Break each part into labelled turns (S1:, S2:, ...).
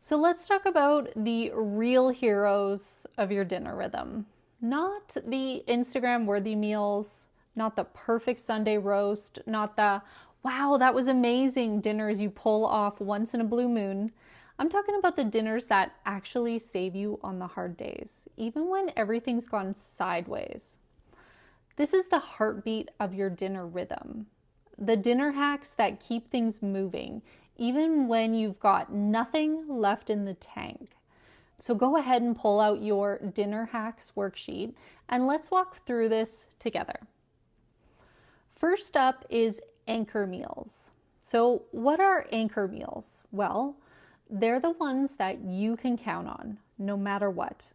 S1: So let's talk about the real heroes of your dinner rhythm. Not the Instagram worthy meals, not the perfect Sunday roast, not the wow, that was amazing dinners you pull off once in a blue moon. I'm talking about the dinners that actually save you on the hard days, even when everything's gone sideways. This is the heartbeat of your dinner rhythm. The dinner hacks that keep things moving, even when you've got nothing left in the tank. So go ahead and pull out your dinner hacks worksheet and let's walk through this together. First up is anchor meals. So what are anchor meals? Well, they're the ones that you can count on no matter what.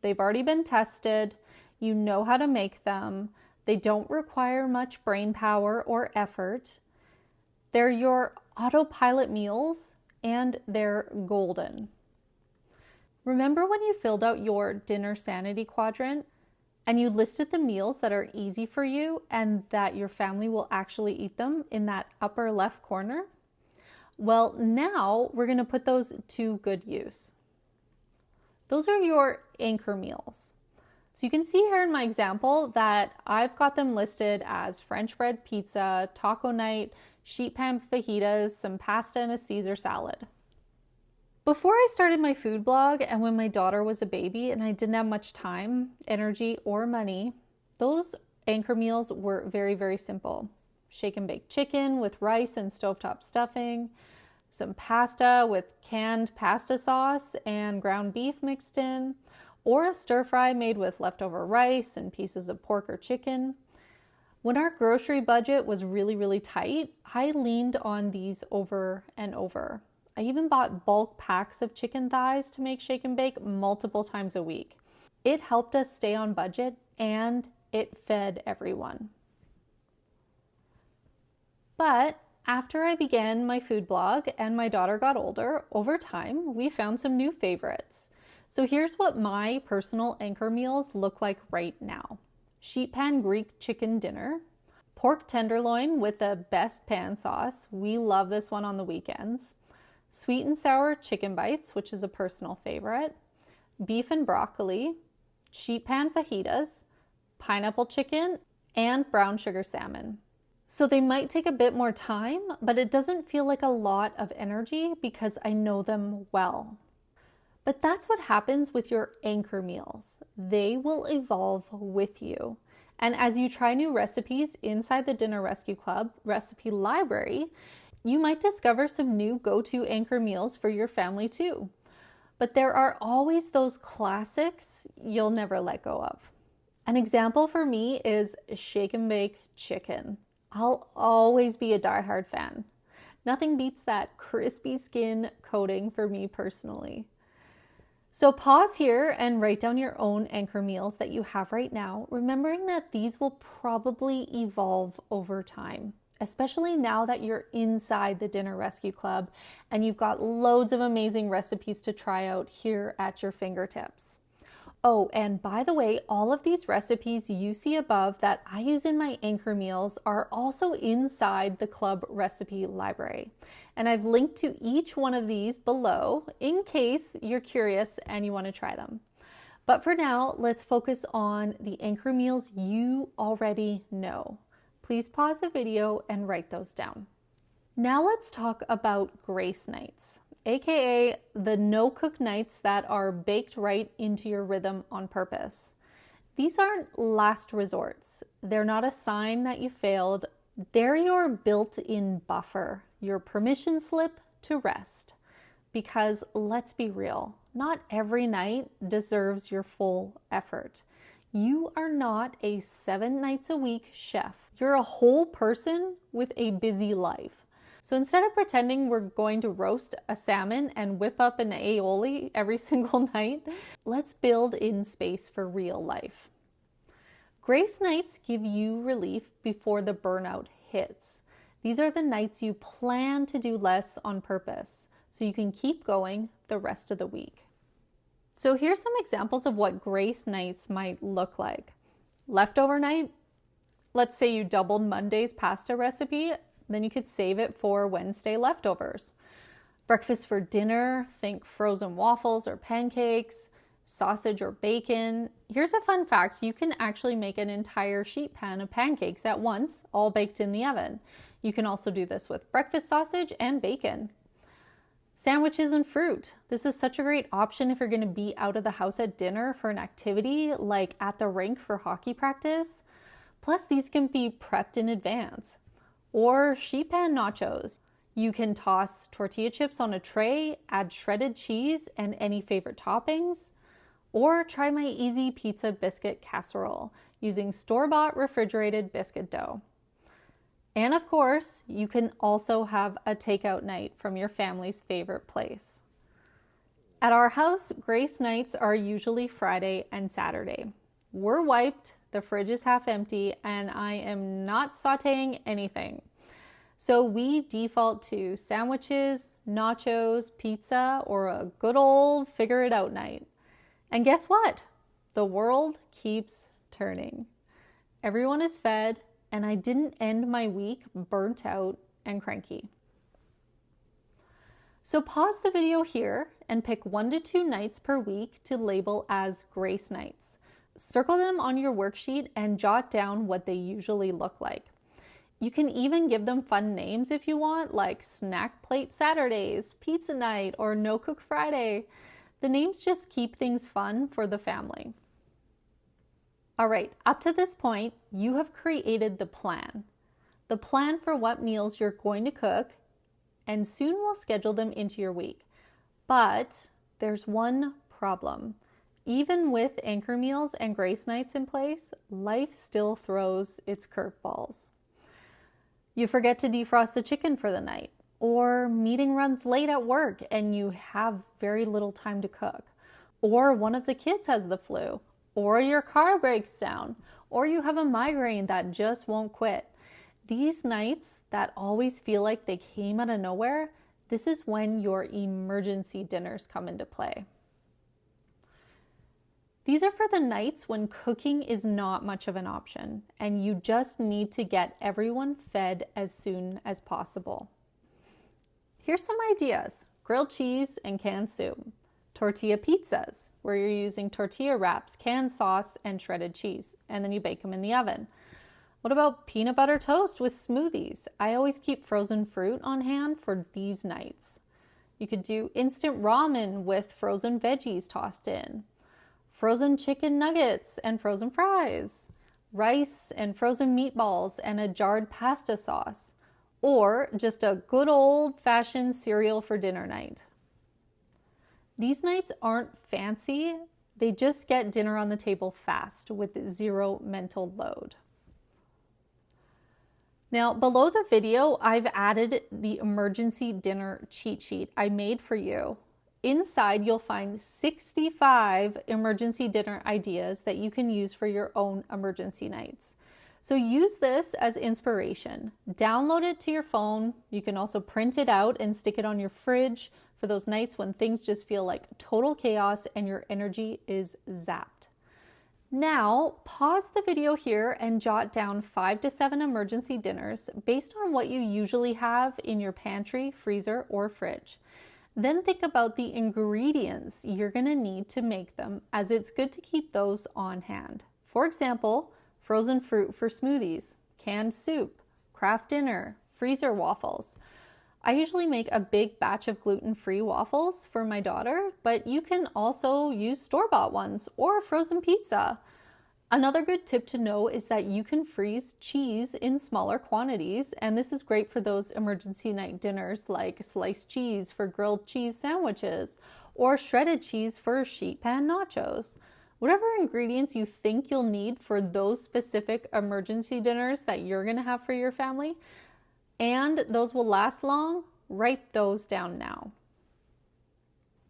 S1: They've already been tested. You know how to make them. They don't require much brain power or effort. They're your autopilot meals and they're golden. Remember when you filled out your dinner sanity quadrant and you listed the meals that are easy for you and that your family will actually eat them in that upper left corner? Well, now we're going to put those to good use. Those are your anchor meals. So you can see here in my example that I've got them listed as French bread pizza, taco night, sheet pan fajitas, some pasta, and a Caesar salad. Before I started my food blog and when my daughter was a baby and I didn't have much time, energy, or money, those anchor meals were very, very simple. Shake and bake chicken with rice and stovetop stuffing, some pasta with canned pasta sauce and ground beef mixed in, or a stir fry made with leftover rice and pieces of pork or chicken. When our grocery budget was really, really tight, I leaned on these over and over. I even bought bulk packs of chicken thighs to make shake and bake multiple times a week. It helped us stay on budget and it fed everyone. But after I began my food blog and my daughter got older, over time, we found some new favorites. So here's what my personal anchor meals look like right now. Sheet pan Greek chicken dinner, pork tenderloin with the best pan sauce. We love this one on the weekends. Sweet and sour chicken bites, which is a personal favorite. Beef and broccoli, sheet pan fajitas, pineapple chicken, and brown sugar salmon. So they might take a bit more time, but it doesn't feel like a lot of energy because I know them well. But that's what happens with your anchor meals. They will evolve with you. And as you try new recipes inside the Dinner Rescue Club recipe library, you might discover some new go-to anchor meals for your family too. But there are always those classics you'll never let go of. An example for me is shake and bake chicken. I'll always be a diehard fan. Nothing beats that crispy skin coating for me personally. So pause here and write down your own anchor meals that you have right now, remembering that these will probably evolve over time, especially now that you're inside the Dinner Rescue Club and you've got loads of amazing recipes to try out here at your fingertips. Oh, and by the way, all of these recipes you see above that I use in my anchor meals are also inside the club recipe library. And I've linked to each one of these below in case you're curious and you want to try them. But for now, let's focus on the anchor meals you already know. Please pause the video and write those down. Now let's talk about grace nights, aka the no-cook nights that are baked right into your rhythm on purpose. These aren't last resorts. They're not a sign that you failed. They're your built-in buffer, your permission slip to rest. Because let's be real, not every night deserves your full effort. You are not a 7 nights a week chef. You're a whole person with a busy life. So instead of pretending we're going to roast a salmon and whip up an aioli every single night, let's build in space for real life. Grace nights give you relief before the burnout hits. These are the nights you plan to do less on purpose, so you can keep going the rest of the week. So here's some examples of what grace nights might look like. Leftover night, let's say you doubled Monday's pasta recipe, then you could save it for Wednesday leftovers. Breakfast for dinner, think frozen waffles or pancakes, sausage or bacon. Here's a fun fact, you can actually make an entire sheet pan of pancakes at once, all baked in the oven. You can also do this with breakfast sausage and bacon. Sandwiches and fruit. This is such a great option if you're going to be out of the house at dinner for an activity like at the rink for hockey practice. Plus, these can be prepped in advance. Or sheet pan nachos. You can toss tortilla chips on a tray, add shredded cheese and any favorite toppings. Or try my easy pizza biscuit casserole using store-bought refrigerated biscuit dough. And of course, you can also have a takeout night from your family's favorite place. At our house, Grace nights are usually Friday and Saturday. We're wiped, the fridge is half empty, and I am not sauteing anything. So we default to sandwiches, nachos, pizza, or a good old figure it out night. And guess what? The world keeps turning. Everyone is fed, and I didn't end my week burnt out and cranky. So pause the video here and pick 1 to 2 nights per week to label as Grace nights. Circle them on your worksheet and jot down what they usually look like. You can even give them fun names if you want, like Snack Plate Saturdays, Pizza Night, or No Cook Friday. The names just keep things fun for the family. All right, up to this point, you have created the plan. The plan for what meals you're going to cook, and soon we'll schedule them into your week. But there's one problem. Even with anchor meals and Grace nights in place, life still throws its curveballs. You forget to defrost the chicken for the night, or meeting runs late at work and you have very little time to cook, or one of the kids has the flu, or your car breaks down, or you have a migraine that just won't quit. These nights that always feel like they came out of nowhere, this is when your emergency dinners come into play. These are for the nights when cooking is not much of an option and you just need to get everyone fed as soon as possible. Here's some ideas: grilled cheese and canned soup, tortilla pizzas, where you're using tortilla wraps, canned sauce, and shredded cheese, and then you bake them in the oven. What about peanut butter toast with smoothies? I always keep frozen fruit on hand for these nights. You could do instant ramen with frozen veggies tossed in, frozen chicken nuggets and frozen fries, rice and frozen meatballs and a jarred pasta sauce, or just a good old-fashioned cereal for dinner night. These nights aren't fancy, they just get dinner on the table fast with zero mental load. Now, below the video, I've added the emergency dinner cheat sheet I made for you. Inside, you'll find 65 emergency dinner ideas that you can use for your own emergency nights. So use this as inspiration. Download it to your phone. You can also print it out and stick it on your fridge for those nights when things just feel like total chaos and your energy is zapped. Now, pause the video here and jot down 5 to 7 emergency dinners based on what you usually have in your pantry, freezer, or fridge. Then think about the ingredients you're going to need to make them, as it's good to keep those on hand. For example, frozen fruit for smoothies, canned soup, craft dinner, freezer waffles. I usually make a big batch of gluten-free waffles for my daughter, but you can also use store-bought ones or frozen pizza. Another good tip to know is that you can freeze cheese in smaller quantities, and this is great for those emergency night dinners like sliced cheese for grilled cheese sandwiches or shredded cheese for sheet pan nachos. Whatever ingredients you think you'll need for those specific emergency dinners that you're going to have for your family, and those will last long, write those down now.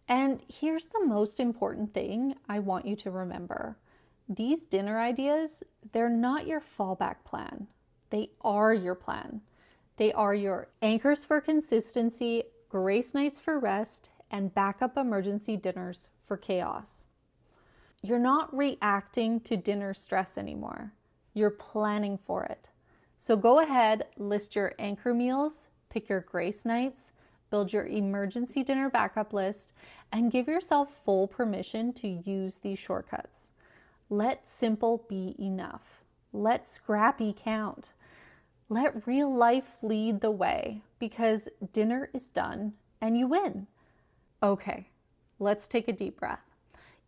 S1: And here's the most important thing I want you to remember. These dinner ideas, they're not your fallback plan. They are your plan. They are your anchors for consistency, Grace nights for rest, and backup emergency dinners for chaos. You're not reacting to dinner stress anymore. You're planning for it. So go ahead, list your anchor meals, pick your Grace nights, build your emergency dinner backup list, and give yourself full permission to use these shortcuts. Let simple be enough. Let scrappy count. Let real life lead the way, because dinner is done and you win. Okay, let's take a deep breath.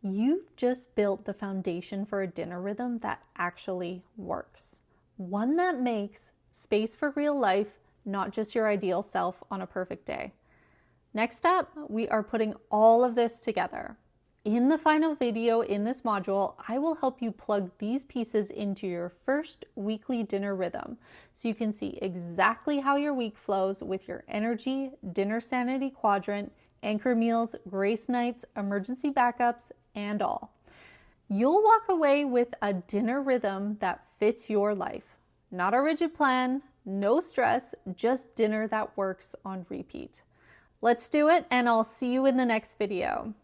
S1: You've just built the foundation for a dinner rhythm that actually works. One that makes space for real life, not just your ideal self on a perfect day. Next up, we are putting all of this together. In the final video in this module, I will help you plug these pieces into your first weekly dinner rhythm so you can see exactly how your week flows with your energy, dinner sanity quadrant, anchor meals, grace nights, emergency backups, and all. You'll walk away with a dinner rhythm that fits your life. Not a rigid plan, no stress, just dinner that works on repeat. Let's do it, and I'll see you in the next video.